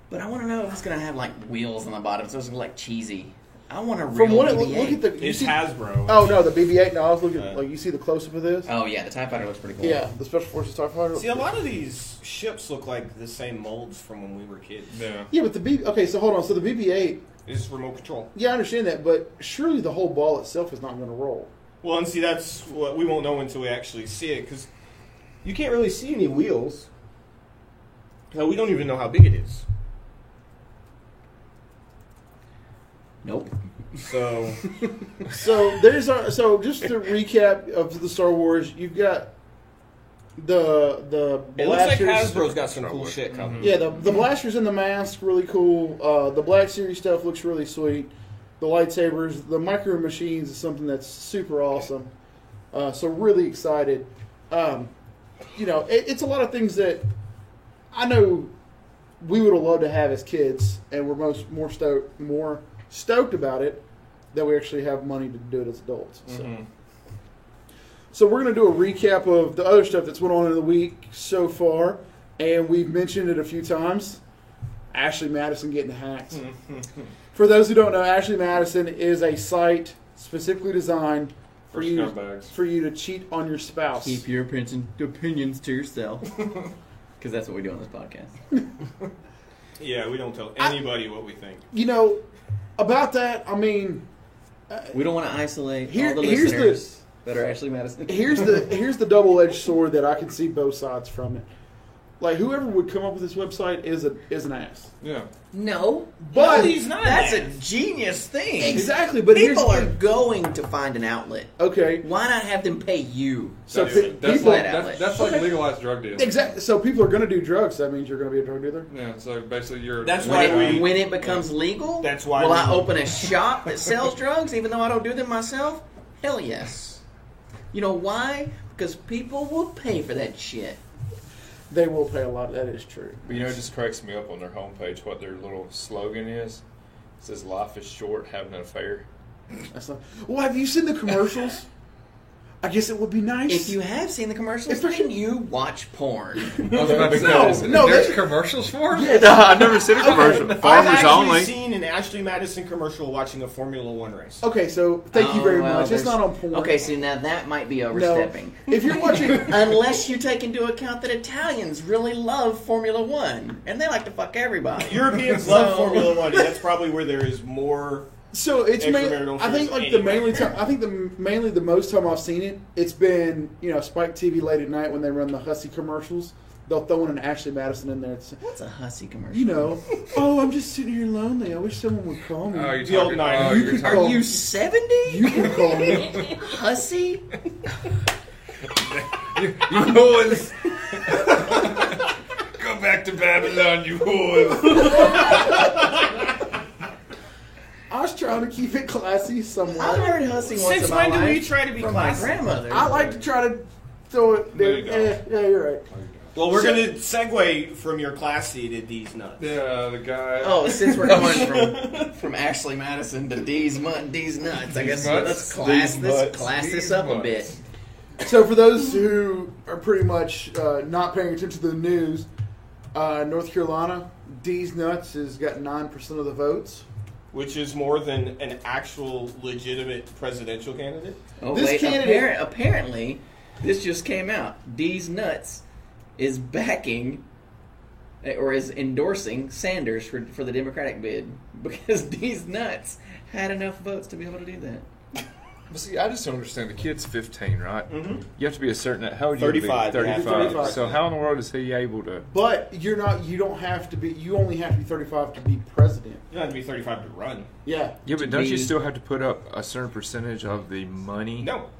But I want to know if it's going to have like wheels on the bottom, so it's going to look like cheesy. I want a real From what it BB-8. look at the. You It's see, Hasbro. oh no, the BB-8. No, I was looking. Uh, Like you see the close-up of this. Oh yeah, the TIE Fighter looks pretty cool. Yeah, the special forces TIE fighter. See, a lot of these ships look like the same molds from when we were kids. Yeah. Yeah, but the B. Okay, so hold on. So the BB-8. It's remote control. Yeah, I understand that, but surely the whole ball itself is not going to roll. Well, and see, that's what we won't know until we actually see it, because you can't really see any wheels. So we don't even know how big it is. Nope. So So so just to recap of the Star Wars, you've got the it looks like blasters. Hasbro's got some cool shit coming. Yeah, the blasters and the mask really cool. The Black Series stuff looks really sweet. The lightsabers, the micro machines is something that's super awesome. So really excited. It's a lot of things that I know we would have loved to have as kids, and we're more stoked about it that we actually have money to do it as adults. So we're going to do a recap of the other stuff that's went on in the week so far, and we've mentioned it a few times. Ashley Madison getting hacked. For those who don't know, Ashley Madison is a site specifically designed for you to cheat on your spouse. Keep your opinions to yourself, because that's what we do on this podcast. Yeah, we don't tell anybody what we think. You know, about that, I mean, we don't want to isolate all the listeners that are Ashley Madison. Here's the double-edged sword that I can see both sides from it. Like, whoever would come up with this website is an ass. Yeah. No, but he's not. That's a genius thing. Exactly, but people are going to find an outlet. Okay, why not have them pay you? So that's like legalized drug dealing. Exactly. So people are going to do drugs. That means you're going to be a drug dealer. Yeah. So basically, you're. That's why when it becomes legal. That's why. Will I open a shop that sells drugs, even though I don't do them myself? Hell yes. You know why? Because people will pay for that shit. They will pay a lot. That is true. But it just cracks me up on their homepage what their little slogan is. It says, "Life is short, have an affair." That's not. Well, have you seen the commercials? I guess it would be nice. If you have seen the commercials, then you watch porn. There's commercials for it? Yeah. No, I've never seen a commercial. Farmers I've actually only. seen an Ashley Madison commercial watching a Formula One race. Okay, so thank you very much. It's not on porn. Okay, so now that might be overstepping. No. If you're watching... Unless you take into account that Italians really love Formula One, and they like to fuck everybody. Europeans love Formula One, and that's probably where there is more... So it's mainly, I think like the most time I've seen it, it's been Spike TV late at night when they run the Hussy commercials. They'll throw in an Ashley Madison in there. What's a Hussy commercial? Oh, I'm just sitting here lonely. I wish someone would call me. Oh, you're talking, are you 70? You can call me Hussy. you whores. Go back to Babylon, you whores. I was trying to keep it classy somewhat. I heard Hussy once Since in my when do life we try to be from classy? my grandmother. I like to try to throw it there. Yeah, you're right. Well, we're going to segue from your classy to D's nuts. Yeah, the guy. Oh, since we're going from Ashley Madison to D's nuts, I guess let's class this up a bit. So for those who are pretty much not paying attention to the news, North Carolina, D's nuts has got 9% of the votes. Which is more than an actual legitimate presidential candidate? Oh, apparently, this just came out. D's Nuts is backing, or is endorsing Sanders for the Democratic bid, because D's Nuts had enough votes to be able to do that. But see, I just don't understand. The kid's 15, right? Mm-hmm. You have to be a certain... How old 35. 35. So how in the world is he able to... But you're not. You don't have to be. You only have to be 35 to be president. You don't have to be 35 to run. Yeah. Yeah, but don't you still have to put up a certain percentage of the money? No.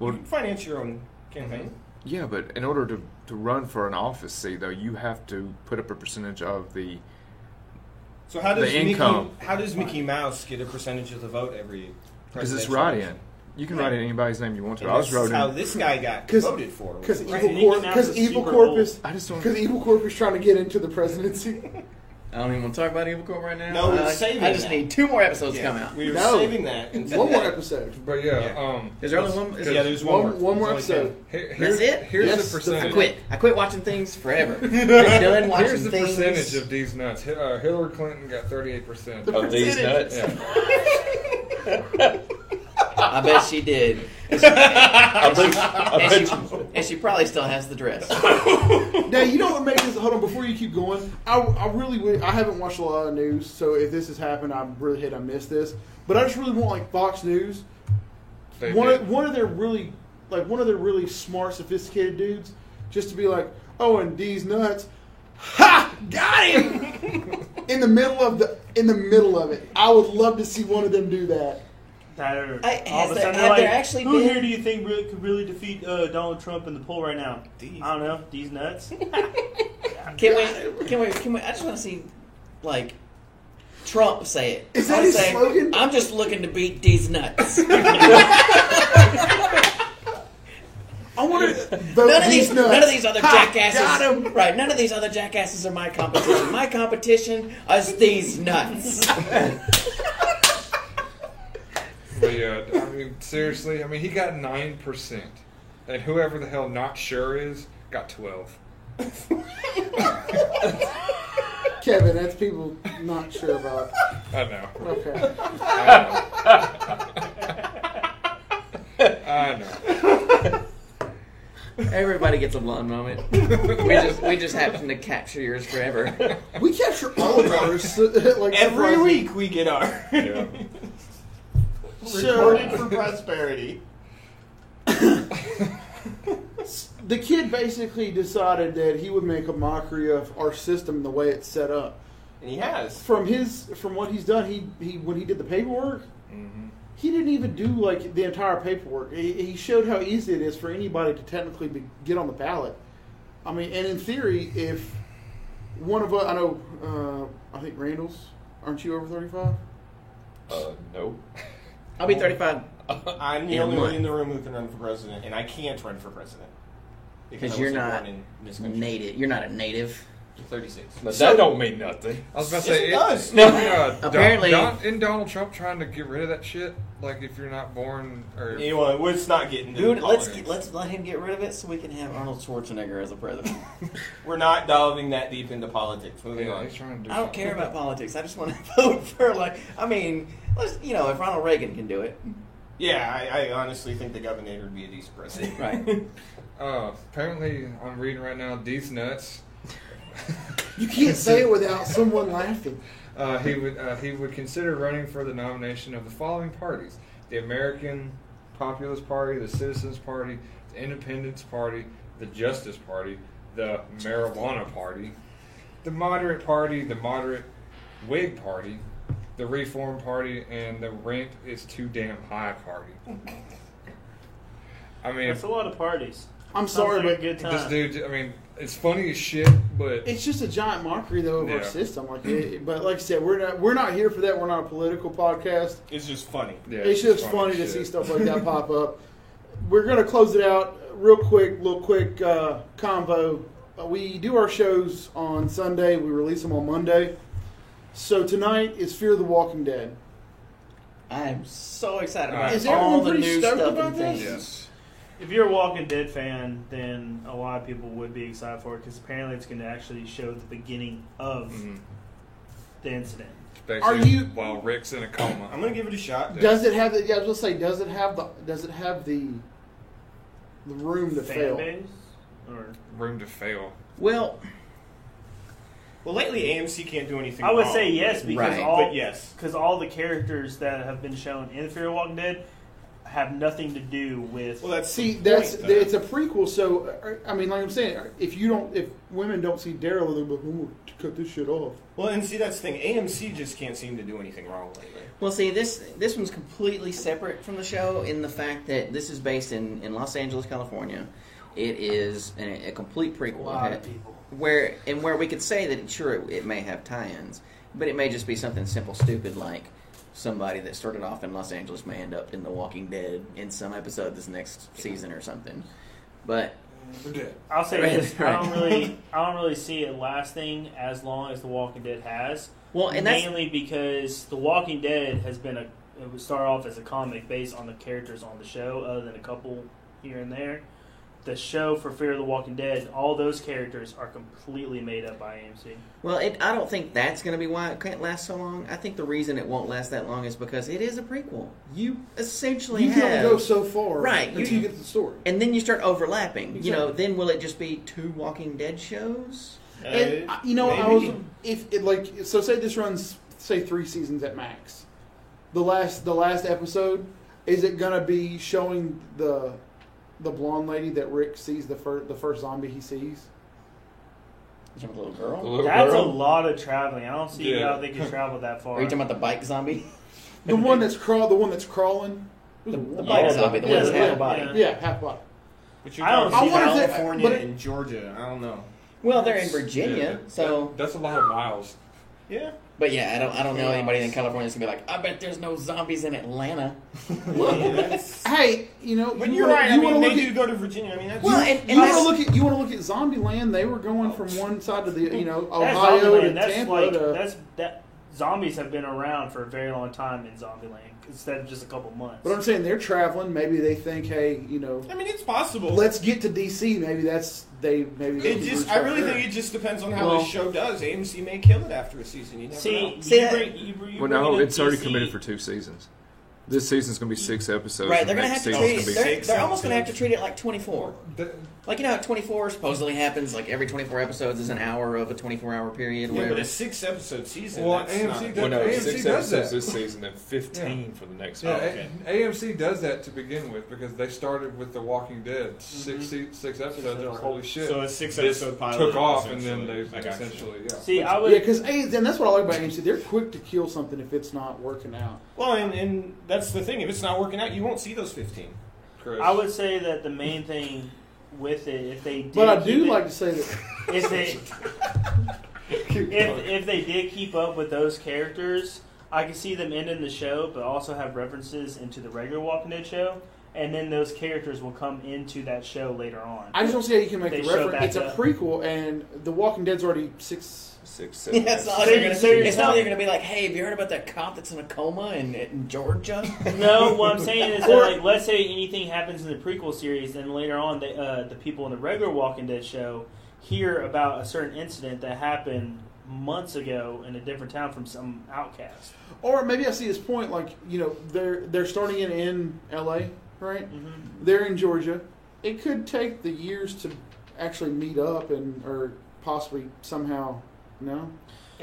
Well, You can finance your own campaign. yeah, but in order to run for an office seat, though, you have to put up a percentage of the... So how does The income. How does Mickey Mouse get a percentage of the vote every? Because it's write-in. You can write in anybody's name you want to. And I was this is writing... how this guy got voted for. Because Right. Evil Corp is... I just don't... Because Evil Corp is trying to get into the presidency. I don't even want to talk about Evil Corp right now. No, we're saving I just that. need 2 more episodes to come out. We were No. saving that. One more episode. But yeah. Is there only one? Yeah, there's one More episode. That's it? Here's Yes. the percentage. I quit. I quit watching things forever. Been done watching Here's the things. percentage of these nuts. Hillary Clinton got 38%. Of these nuts? Yeah. I bet she did. And she probably still has the dress. Now, you know what makes this... Hold on, before you keep going, I really... I haven't watched a lot of news, so if this has happened, I really hate I missed this. But I just really want, like, Fox News. One of their really smart, sophisticated dudes, just to be like, oh, and D's nuts. Ha! Got him! in the middle of it. I would love to see one of them do that. All of a sudden, have there actually who been- here do you think could really defeat Donald Trump in the poll right now? I don't know. These nuts. Can we? I just want to see, like, Trump say it. Is that his slogan? I'm just looking to beat these nuts. I want to None of these other jackasses. Got him. Right, none of these other jackasses are my competition. My competition is these nuts. But yeah, I mean, seriously, I mean, he got 9%. And whoever the hell Not Sure is, got 12. Kevin, that's people not sure about. I know. Okay. I know. Everybody gets a blonde moment. We just happen to capture yours forever. We capture all of ours. Like Every week we get our Yeah. recorded for prosperity. The kid basically decided that he would make a mockery of our system the way it's set up. And he has. From what he's done, he when he did the paperwork, he didn't even do like the entire paperwork. He showed how easy it is for anybody to technically get on the ballot. I mean, and in theory, if one of us, I know, I think Randall's, aren't you over 35? No. I'll be 35 I'm the In a only month. one in the room who can run for president, and I can't run for president. because I you're wasn't not born in this country. native. You're not a native. 36. But that don't mean nothing. I was about to Yes, say, it does. Apparently- isn't Donald Trump trying to get rid of that shit? Like, if you're not born, or You know, let's not get into Dude, the let's politics. let him get rid of it so we can have Arnold Schwarzenegger as a president. We're not delving that deep into politics. Moving yeah, on. he's trying to do I don't something. care about politics. I just want to vote for if Ronald Reagan can do it. Yeah, I honestly think the governor would be a decent president. Right. Apparently, I'm reading right now, these nuts. You can't say it without someone laughing. He would consider running for the nomination of the following parties: the American Populist Party, the Citizens Party, the Independence Party, the Justice Party, the Marijuana Party, the Moderate Party, the Moderate Whig Party, the Reform Party, and the Rent is Too Damn High Party. I mean, That's a lot of parties. I'm Sounds sorry, like a but good time. this dude, I mean, it's funny as shit, but it's just a giant mockery though of our Yeah. system. But like I said, we're not here for that. We're not a political podcast. It's just funny. yeah, It's just funny to shit. see stuff like that pop up. We're gonna close it out real quick. Little quick convo. We do our shows on Sunday. We release them on Monday. So tonight is Fear the Walking Dead. I'm so excited about Is all everyone the pretty new stoked stuff about and this? things. Yes. If you're a Walking Dead fan, then a lot of people would be excited for it because apparently it's going to actually show the beginning of Mhm. the incident. Are Basically, you- while Rick's in a coma? I'm gonna give it a shot. Does it have the? Yeah, I was gonna say, does it have the room to Fan fail? base? Or Room to fail. Well, Well, lately AMC can't do anything I would wrong. say yes because Right. But yes. all the characters that have been shown in Fear the Walking Dead have nothing to do with. Well, that's See, the point, though. it's a prequel. So I mean, like I'm saying, if women don't see Daryl, they'll be like, "Oh, cut this shit off." Well, and see, that's the thing. AMC just can't seem to do anything wrong lately. well, see, this one's completely separate from the show in the fact that this is based in Los Angeles, California. It is a complete prequel. a lot of people. Where we could say that it may have tie-ins, but it may just be something simple, stupid like somebody that started off in Los Angeles may end up in The Walking Dead in some episode this next season or something. But I'll say Right, this: right. I don't really see it lasting as long as The Walking Dead has. well, and that's Mainly because The Walking Dead has been it would start off as a comic based on the characters on the show, other than a couple here and there. The show for Fear the Walking Dead, all those characters are completely made up by AMC. well. I don't think that's going to be why it can't last so long. I think the reason it won't last that long is because it is a prequel. You essentially You can only have go so far, Right, Until you- you get to the story. and then you start overlapping. You know, Exactly. then will it just be 2 Walking Dead shows? And I was if it so say this runs 3 seasons at max. The last episode, is it gonna be showing the blonde lady that Rick sees the first zombie he sees? Is there a little girl? The little That's girl. a lot of traveling. I don't see Yeah. how they can travel that far. Are you talking about the bike zombie? The one that's crawling. The Yeah, bike zombie, the one that's half a body. half body. But you're I don't talking see how- California but it- and Georgia. I don't know. Well, they're in Virginia, so that's a lot of miles. Yeah. But yeah, I don't know anybody in California that's gonna be like, I bet there's no zombies in Atlanta. Hey, you know, But you you're wanna- right. you I mean, wanna they look do at- go to Virginia. I mean, that's Well, and You want that's- to look at Zombieland? They were going from one side of the That's Ohio to Zombieland. That's Tampa like to. that. Zombies have been around for a very long time in Zombieland instead of just a couple months. But I'm saying they're traveling. Maybe they think, hey, I mean, it's possible. let's get to DC. Maybe they I really think it just depends on how Well- the show does. AMC may kill it after a season. You never know. Well, no, it's already committed for 2 seasons. This season's going to be 6 episodes. Right, and they're the gonna next have to season's treat. gonna be They're almost gonna have to treat it like 24. The- Like, you know how 24 supposedly happens, like every 24 episodes is an hour of a 24-hour period or Yeah, whatever. but a 6-episode season. Well, that's AMC not, does- Well, no, AMC 6 does episodes that. this season and 15 for the next Yeah, one. okay. AMC does that to begin with because they started with The Walking Dead, six episodes. They're like, holy shit! So a 6-episode pilot took off, and then essentially. they I got you. essentially See, I would. Yeah, because and that's what I like about AMC. They're quick to kill something if it's not working out. Well, and that's the thing. If it's not working out, you won't see those 15. Chris. I would say that the main thing with it, if they did But I keep do it- like to say that. if they if they did keep up with those characters, I could see them ending the show, but also have references into the regular Walking Dead show, and then those characters will come into that show later on. I just don't see how you can make They the show reference. It's back a up. prequel, and The Walking Dead's already 6. 6, 7. Yeah, it's not like they're gonna be like, hey, have you heard about that cop that's in a coma in Georgia? No, what I'm saying is that, like, let's say anything happens in the prequel series, then later on, the people in the regular Walking Dead show hear about a certain incident that happened months ago in a different town from some outcast. Or maybe I see his point. Like, you know, they're starting it in L.A., right? Mm-hmm. They're in Georgia. It could take the years to actually meet up or possibly somehow. No.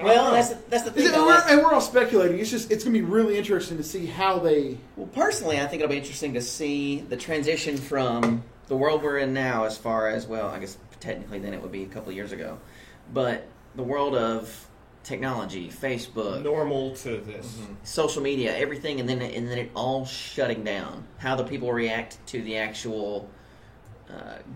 Well, that's the thing. though, like- And we're all speculating. It's going to be really interesting to see how they. Well, personally, I think it'll be interesting to see the transition from the world we're in now, as far as, well, I guess technically then it would be a couple of years ago, but the world of technology, Facebook, Normal to this. social media, everything, and then it all shutting down. How the people react to the actual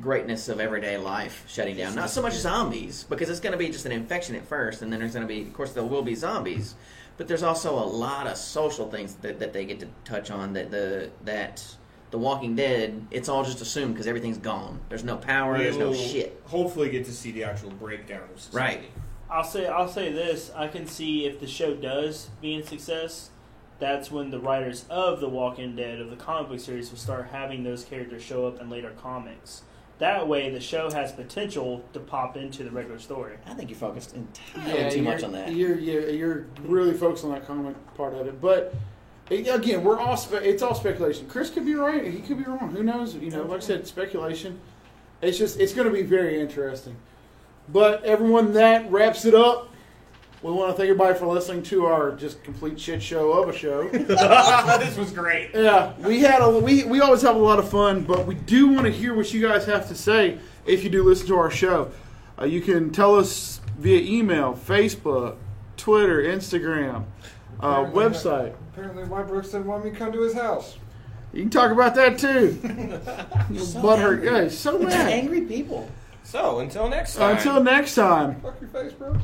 greatness of everyday life shutting down. Not so much zombies, because it's going to be just an infection at first, and then there's going to be, of course, there will be zombies, but there's also a lot of social things that they get to touch on. That The Walking Dead, it's all just assumed because everything's gone. There's no power. There's no We'll shit. Hopefully, get to see the actual breakdown of society. Right. I'll say this. I can see if the show does be a success, that's when the writers of The Walking Dead, of the comic book series, will start having those characters show up in later comics. That way, the show has potential to pop into the regular story. I think you focused entirely too much on that. You're really focused on that comic part of it, but again, it's all speculation. Chris could be right. He could be wrong. Who knows? You know, like I said, speculation. It's going to be very interesting. But everyone, that wraps it up. We want to thank everybody for listening to our just complete shit show of a show. This was great. Yeah, we always have a lot of fun, but we do want to hear what you guys have to say if you do listen to our show. You can tell us via email, Facebook, Twitter, Instagram, website. Apparently, White Brooks didn't want me to come to his house. You can talk about that too. So Butthurt, angry. yeah, he's so mad. Angry people. So, until next time. Until next time. Fuck your face, Brooks.